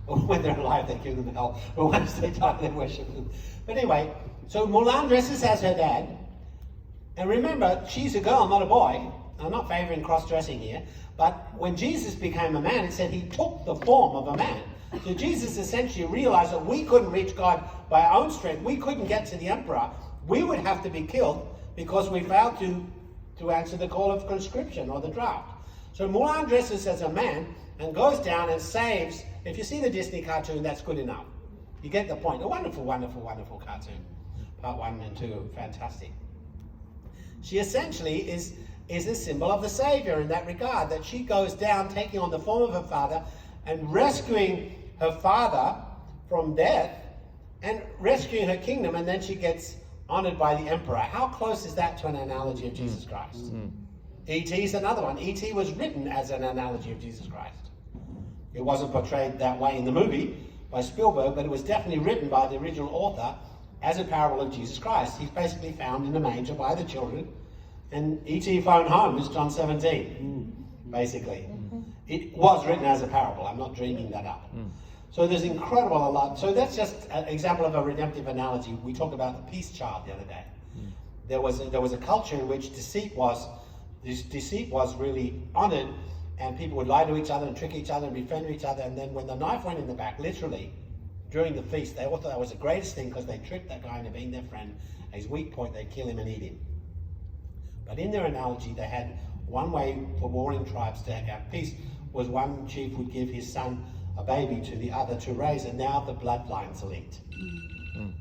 Or when they're alive, they give them hell. But once they die, they worship them. But anyway, so Mulan dresses as her dad. And remember, she's a girl, not a boy. I'm not favoring cross-dressing here. But when Jesus became a man, it said he took the form of a man. So Jesus essentially realized that we couldn't reach God by our own strength. We couldn't get to the emperor. We would have to be killed because we failed to answer the call of conscription or the draft. So Mulan dresses as a man and goes down and saves. If you see the Disney cartoon, that's good enough. You get the point. A wonderful, wonderful, wonderful cartoon. Part 1 and 2, fantastic. She essentially is a symbol of the Savior in that regard, that she goes down taking on the form of her father and rescuing her father from death and rescuing her kingdom, and then she gets honored by the emperor. How close is that to an analogy of Jesus Christ? E.T. is another one. E.T. was written as an analogy of Jesus Christ. It wasn't portrayed that way in the movie by Spielberg, but it was definitely written by the original author as a parable of Jesus Christ. He's basically found in the manger by the children, and E.T. phoned home is John 17, basically. It was written as a parable. I'm not dreaming that up. So there's a lot. So that's just an example of a redemptive analogy. We talked about the peace child the other day. There was a culture in which deceit was really honored, and people would lie to each other and trick each other and befriend each other, and then when the knife went in the back, literally, during the feast, they all thought that was the greatest thing because they tricked that guy into being their friend. At his weak point, they'd kill him and eat him. But in their analogy, they had one way for warring tribes to have peace was one chief would give his son a baby to the other to raise, and now the bloodlines are linked.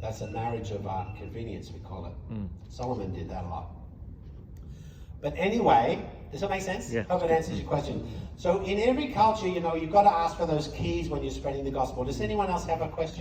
That's a marriage of convenience, we call it. Solomon did that a lot. But anyway, does that make sense? Yeah. Hope it answers your question. So in every culture, you've got to ask for those keys when you're spreading the gospel. Does anyone else have a question?